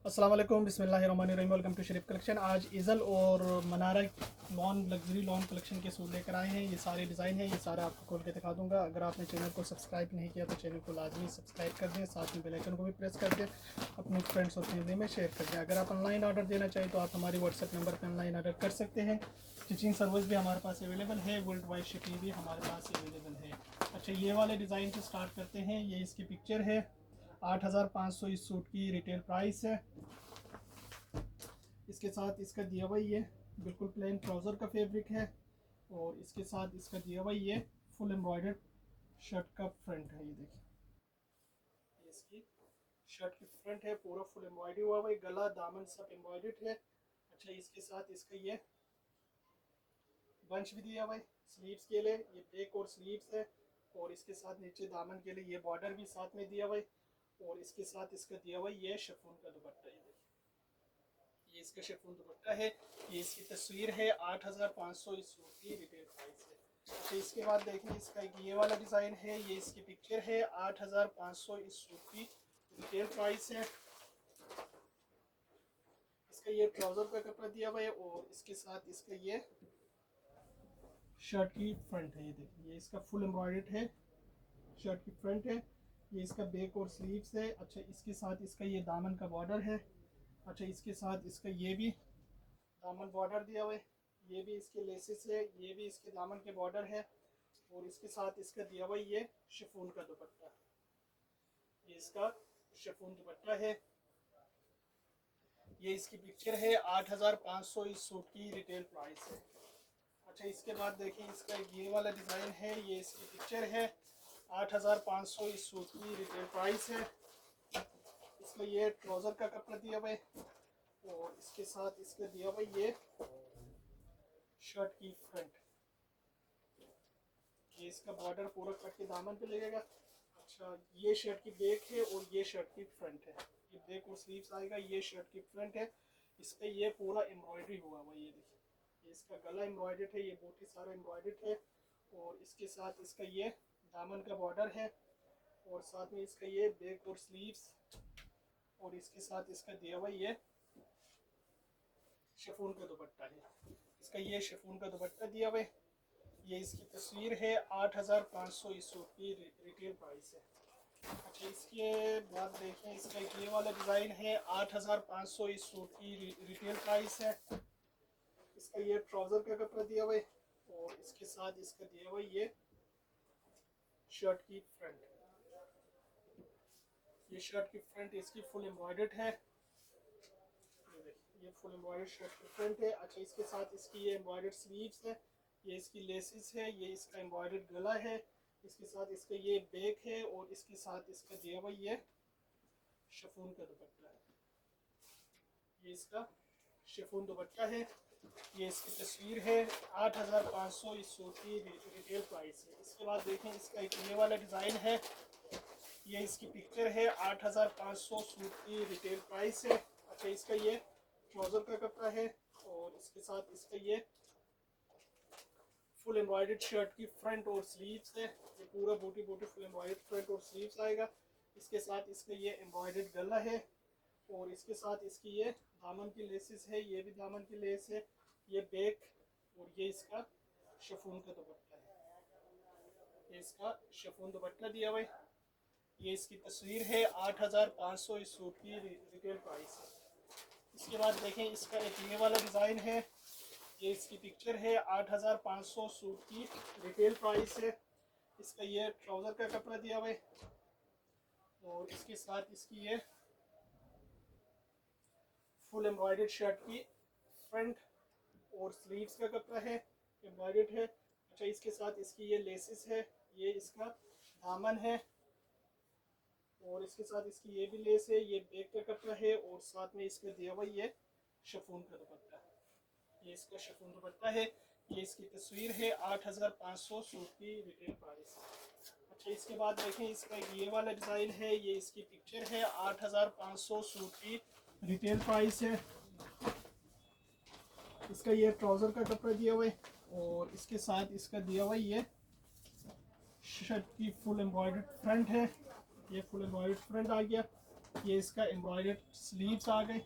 अस्सलाम वालेकुम, बिस्मिल्लाहिर्रहमानिर्रहीम। Welcome to Sharif collection. आज इज़ल और Manara lawn luxury lawn collection के सूट लेकर आए हैं। ये सारे डिज़ाइन हैं, ये सारा आपको खोल के दिखा दूंगा। अगर आपने चैनल को सब्सक्राइब नहीं किया तो चैनल को लाजमी सब्सक्राइब कर दें, साथ में बेल आइकन को भी प्रेस कर दें, अपने फ्रेंड्स और फैमिली में शेयर कर दें। अगर आप ऑनलाइन ऑर्डर देना चाहें तो आप हमारी व्हाट्सएप नंबर पर ऑनलाइन ऑर्डर कर सकते हैं। स्टिचिंग सर्विस भी हमारे पास अवेलेबल है, वर्ल्ड वाइड शिपिंग भी हमारे पास अवेलेबल है। अच्छा, ये वाले डिज़ाइन से स्टार्ट करते हैं। ये इसकी पिक्चर है। 8,500 इस सूट की रिटेल प्राइस है। इसके साथ इसका दिया हुआ ये बिल्कुल प्लेन ट्राउज़र का फैब्रिक है, और इसके साथ इसका दिया हुआ ये फुल एम्ब्रॉयडर्ड शर्ट का फ्रंट है। ये देखिए, ये इसकी शर्ट की फ्रंट है, पूरा फुल एम्ब्रॉयडरी हुआ हुआ है, गला दामन सब एम्ब्रॉयडर्ड है। अच्छा, इसके साथ इसका ये बंच भी दिया हुआ है स्लीव्स के लिए, ये बैक और स्लीव्स है। और इसके साथ नीचे दामन के लिए ये बॉर्डर भी साथ में दिया हुआ है, और इसके साथ इसका दिया हुआ है ये शिफॉन का दुपट्टा। ये इसका शिफॉन दुपट्टा है। ये इसकी तस्वीर है। 8,500 इस सूट की रिटेल प्राइस है। तो इसके बाद देखिए, इसका एक ये वाला डिज़ाइन है। ये इसकी पिक्चर है। 8,500 इस सूट की रिटेल प्राइस है। इसका ये ट्राउज़र का कपड़ा दिया हुआ है, और इसके साथ इसका ये शर्ट की फ्रंट है। ये देखिए, ये इसका फुल एम्ब्रॉयडर्ड है, शर्ट की फ्रंट है। ये इसका बैक और स्लीव्स है। अच्छा, इसके साथ इसका ये दामन का बॉर्डर है। अच्छा, इसके साथ इसका ये भी दामन बॉर्डर दिया हुआ है, ये भी इसके लेसेस है, ये भी इसके दामन के बॉर्डर है। और इसके साथ इसका दिया हुआ ये शिफॉन का दुपट्टा, ये इसका शिफॉन दुपट्टा है। ये इसकी पिक्चर है। 8,500 इस सूट की रिटेल प्राइस है। अच्छा, इसके बाद देखिए, इसका ये वाला डिज़ाइन है। ये इसकी पिक्चर है। 8,500 इस सूट की रिटेल प्राइस है। इसका ये ट्राउज़र का कपड़ा दिया हुआ है, और इसके साथ इसका दिया हुआ ये शर्ट की फ्रंट, ये इसका बॉर्डर पूरा कट के दामन पे लगेगा। अच्छा, ये शर्ट की बैक है, और ये शर्ट की फ्रंट है। ये बैक और स्लीव्स आएगा, ये शर्ट की फ्रंट है। इस पर ये पूरा एम्ब्रॉयडरी हुआ हुआ, ये देखिए, ये इसका गला एम्ब्रॉयडर्ड है, ये बूटी सारा एम्ब्रॉयडर्ड है। और इसके साथ इसका ये दामन का बॉर्डर है, और साथ में इसका ये बैक और स्लीव्स, और इसके साथ इसका दिया हुआ ये शिफॉन का दुपट्टा है। इसका ये शिफॉन का दुपट्टा दिया हुआ है। ये इसकी तस्वीर है। 8,500 इस सूट की रिटेल प्राइस है। अच्छा, इसके बाद देखें, इसका एक ये वाला डिज़ाइन है। 8,500 इस सूट की रिटेल प्राइस है। इसका ये ट्राउज़र का कपड़ा दिया हुआ है, और इसके साथ इसका दिया हुआ ये शर्ट की फ्रंट, ये शर्ट की फ्रंट इसकी फुल एम्ब्रॉयडर्ड है। ये फुल एम्ब्रॉयडर्ड शर्ट की फ्रंट है। अच्छा, इसके साथ इसकी ये एम्ब्रॉयडर्ड स्लीव्स है, ये इसकी लेसेस है, ये इसका एम्ब्रॉयडर्ड गला है। इसके साथ इसका ये बैक है, और इसके साथ इसका दिया हुआ ये शिफॉन का दुपट्टा है, ये इसका शिफॉन दुपट्टा है। ये इसकी तस्वीर है। 8,500 इस सूट की रिटेल प्राइस है। इसके बाद देखें, इसका एक ये वाला डिज़ाइन है। ये इसकी पिक्चर है। 8,500 सूट की रिटेल प्राइस है। अच्छा, इसका ये ट्राउज़र का कपड़ा है, और इसके साथ इसका ये फुल एम्ब्रॉयडर्ड शर्ट की फ्रंट और स्लीव्स है। ये पूरा बूटी बूटी फुल एम्ब्रॉयडर्ड फ्रंट और स्लीव्स आएगा। इसके साथ इसका ये एम्ब्रॉयडर्ड गला है, और इसके साथ इसकी ये दामन की लेसेस है, ये भी दामन की लेस है, ये बैक, और ये इसका शिफॉन का दुपट्टा है, ये इसका शिफॉन दुपट्टा दिया हुआ है। ये इसकी तस्वीर है। 8,500 इस सूट की रिटेल प्राइस है। इसके बाद देखें, इसका एक ये वाला डिज़ाइन है। ये इसकी पिक्चर है। 8,500 सूट की रिटेल प्राइस है। इसका ये ट्राउज़र का कपड़ा दिया हुआ है, और इसके साथ इसकी ये फुल एम्ब्रॉयडर्ड शर्ट की फ्रंट और स्लीव्स का कपड़ा है, एम्ब्रॉयडर्ड है। अच्छा, इसके साथ इसकी ये लेसेस है, ये इसका दामन है, और इसके साथ इसकी ये भी लेस है, ये बैक का कपड़ा है, और साथ में इसका दिया हुआ ये शिफॉन का दुपट्टा, ये इसका शिफॉन दुपट्टा है। ये इसकी तस्वीर है। 8,500 सूट की रिटेल प्राइस। अच्छा, इसके बाद देखें, इसका ये वाला डिज़ाइन है। ये इसकी पिक्चर है। 8,500 सूट की रिटेल प्राइस है। इसका ये ट्राउज़र का कपड़ा दिया हुआ है, और इसके साथ इसका दिया हुआ ये शर्ट की फुल एम्ब्रॉयडर्ड फ्रंट है, ये फुल एम्ब्रॉयडर्ड फ्रंट आ गया। ये इसका एम्ब्रॉयडर्ड स्लीव्स आ गए,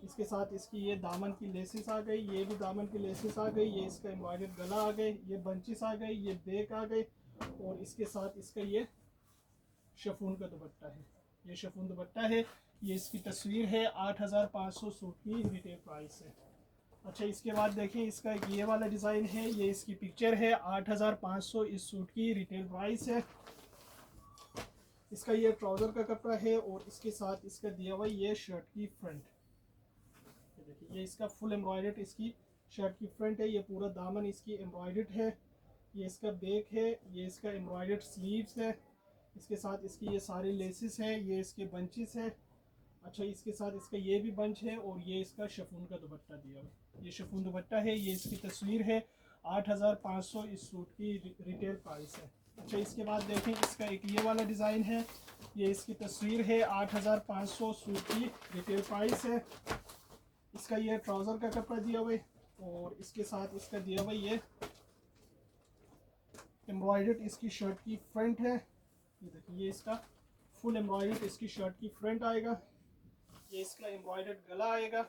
इसके साथ इसकी ये दामन की लेसेस आ गई, ये भी दामन की लेसेस आ गई, ये इसका एम्ब्रॉयडर्ड गला आ गए, ये बंचेस आ गई, ये बैक आ गए, और इसके साथ इसका ये शफून का दुपट्टा है, ये शफून दुपट्टा है। ये इसकी तस्वीर है, 8500 सूट की रिटेल प्राइस है। अच्छा, इसके बाद देखें इसका एक ये वाला डिज़ाइन है, ये इसकी पिक्चर है, 8500 इस सूट की रिटेल प्राइस है। इसका ये ट्राउज़र का कपड़ा है और इसके साथ इसका दिया हुआ ये शर्ट की फ्रंट, ये देखिए ये इसका फुल एम्ब्रॉयडर्ड इसकी शर्ट की फ्रंट है, ये पूरा दामन इसकी एम्ब्रॉयडर्ड है, ये इसका बैक है, ये इसका एम्ब्रॉयडर्ड स्लीव्स है, इसके साथ इसकी ये सारे लेसेस हैं, ये इसके बंचेस हैं। अच्छा, इसके साथ इसका ये भी बंच है और ये इसका शफून का दुपट्टा दिया हुआ, ये शफून दुपट्टा है, ये इसकी तस्वीर है, 8500 इस सूट की रिटेल प्राइस है। अच्छा, इसके बाद देखें इसका एक ये वाला डिज़ाइन है, ये इसकी तस्वीर है, 8500 सूट की रिटेल प्राइस है। इसका ये ट्राउज़र का कपड़ा दिया हुआ है और इसके साथ इसका दिया हुआ ये एम्ब्रॉयडर्ड इसकी शर्ट की फ्रंट है, ये देखिए ये इसका फुल एम्ब्रॉयडर्ड इसकी शर्ट की फ्रंट आएगा, ये इसका एम्ब्रॉयडर्ड गला आएगा,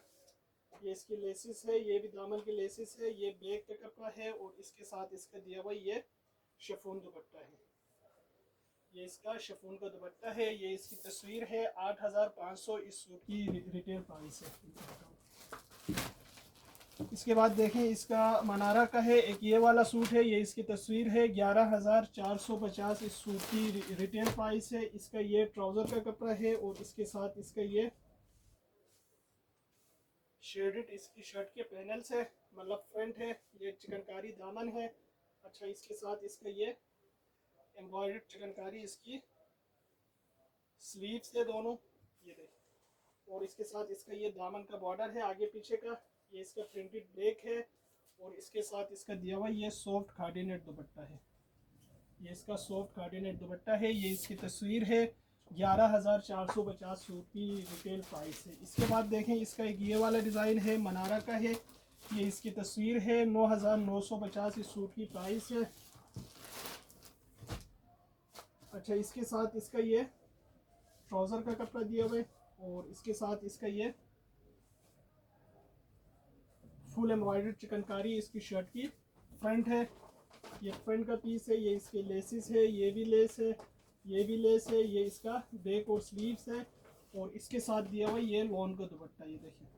ये इसकी लेसेस है, ये भी दामन की लेसेस है, ये बैक का कपड़ा है और इसके साथ इसका दिया हुआ ये शिफॉन दुपट्टा है, ये इसका शिफॉन का दुपट्टा है, ये इसकी तस्वीर है, 8500 इस सूट की रिटेल प्राइस है। इसके बाद देखें इसका मनारा का है, एक ये वाला सूट है, ये इसकी तस्वीर है, 11450 इस सूट की रिटेल प्राइस है। इसका ये ट्राउज़र का कपड़ा है और इसके साथ इसका ये शेडेड इसकी शर्ट के पैनल्स है, मतलब फ्रंट है, ये चिकनकारी दामन है। अच्छा, इसके साथ इसका ये एम्ब्रॉयडर्ड चिकनकारी इसकी स्लीव्स है दोनों, ये देखें, और इसके साथ इसका ये दामन का बॉर्डर है आगे पीछे का, ये इसका प्रिंटेड बैक है और इसके साथ इसका दिया हुआ ये सॉफ्ट कार्डिनेट दुपट्टा है, ये इसका सॉफ्ट कार्डिनेट दुपट्टा है, ये इसकी तस्वीर है, 11450 सूट की रिटेल प्राइस है। इसके बाद देखें इसका एक ये वाला डिज़ाइन है, मनारा का है, ये इसकी तस्वीर है, 9950 इस सूट की प्राइस है। अच्छा, इसके साथ इसका ये ट्राउज़र का कपड़ा दिया हुआ है और इसके साथ इसका ये फुल एम्ब्रॉयडर्ड चिकनकारी इसकी शर्ट की फ्रंट है, ये फ्रंट का पीस है, ये इसके लेसेस है, ये भी लेस है, ये भी लेस है, ये इसका बैक और स्लीव्स है और इसके साथ दिया हुआ ये लॉन का दुपट्टा, ये देखिए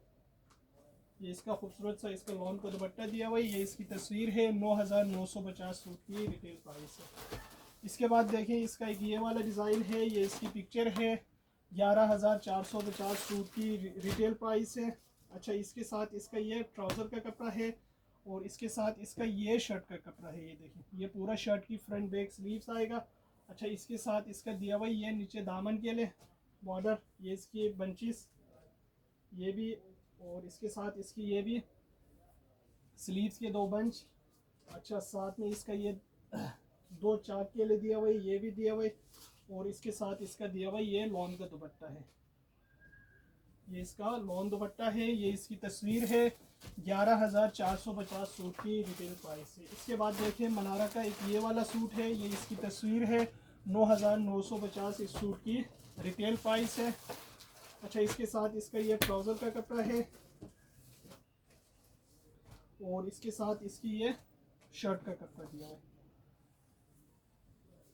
ये इसका खूबसूरत सा इसका लॉन का दुपट्टा दिया हुआ है, ये इसकी तस्वीर है, 9950 सूट की रिटेल प्राइस है। इसके बाद देखें इसका एक ये वाला डिज़ाइन है, ये इसकी पिक्चर है, 11450 सूट की रिटेल प्राइस है। अच्छा, इसके साथ इसका ये ट्राउज़र का कपड़ा है और इसके साथ इसका ये शर्ट का कपड़ा है, ये देखिए ये पूरा शर्ट की फ्रंट बैक स्लीव्स आएगा। अच्छा, इसके साथ इसका दिया हुआ ये नीचे दामन के लिए बॉर्डर, ये इसकी बंचेस, ये भी, और इसके साथ इसकी ये भी स्लीव्स के दो बंच। अच्छा, साथ में इसका ये दो चाक के लिए दिया हुआ है, ये भी दिया हुआ है और इसके साथ इसका दिया हुआ ये लॉन का दुपट्टा है, ये इसका लॉन दुपट्टा है, ये इसकी तस्वीर है, 11450 सूट की रिटेल प्राइस है। इसके बाद देखें मनारा का एक ये वाला सूट है, ये इसकी तस्वीर है, 9950 इस सूट की रिटेल प्राइस है। अच्छा, इसके साथ इसका ये ट्राउज़र का कपड़ा है और इसके साथ इसकी ये शर्ट का कपड़ा दिया है,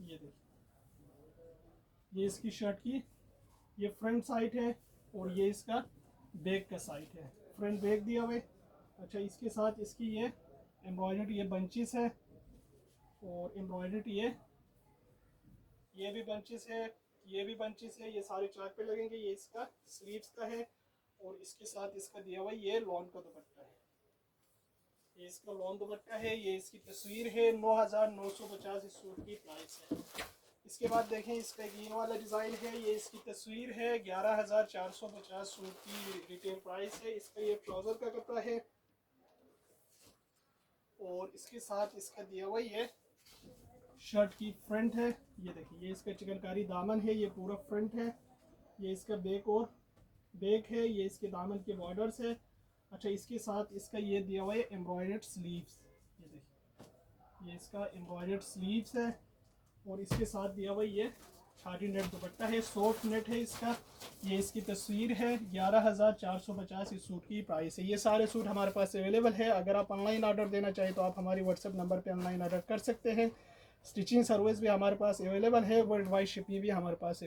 ये देखिए ये इसकी शर्ट की ये फ्रंट साइड है और ये इसका बैक का साइड है, फ्रंट बैक दिया हुआ है। अच्छा, इसके साथ इसकी ये एम्ब्रॉयडर्ड ये बंचेस है और एम्ब्रॉयडर्ड ये भी बंचेस है, ये भी बंचेस है, ये सारे चाक पे लगेंगे, ये इसका स्लीव्स का है और इसके साथ इसका दिया हुआ ये लॉन का दुपट्टा है, ये इसका लॉन दुपट्टा है, ये इसकी तस्वीर है, 9950 इस सूट की प्राइस है। इसके बाद देखें इसका ये वाला डिज़ाइन है, ये इसकी तस्वीर है, 11450 सूट की रिटेल प्राइस है। इसका ये ट्राउज़र का कपड़ा है और इसके साथ इसका दिया हुआ ये शर्ट की फ्रंट है, ये देखिए ये इसका चिकनकारी दामन है, ये पूरा फ्रंट है, ये इसका बैक और बैक है, ये इसके दामन के बॉर्डर्स है। अच्छा, इसके साथ इसका ये दिया हुआ है एम्ब्रॉयडर्ड स्लीव्स, ये देखिए ये इसका एम्ब्रॉयडर्ड स्लीव्स है और इसके साथ दिया हुआ ये खादी नेट दुपट्टा है, सॉफ्ट नेट है इसका। ये इसकी तस्वीर है, 11,450 इस सूट की प्राइस है। ये सारे सूट हमारे पास अवेलेबल है। अगर आप ऑनलाइन ऑर्डर देना चाहें तो आप हमारी व्हाट्सएप नंबर पे ऑनलाइन ऑर्डर कर सकते हैं। स्टिचिंग सर्विस भी हमारे पास अवेलेबल है, वर्ल्ड वाइड शिपिंग भी हमारे पास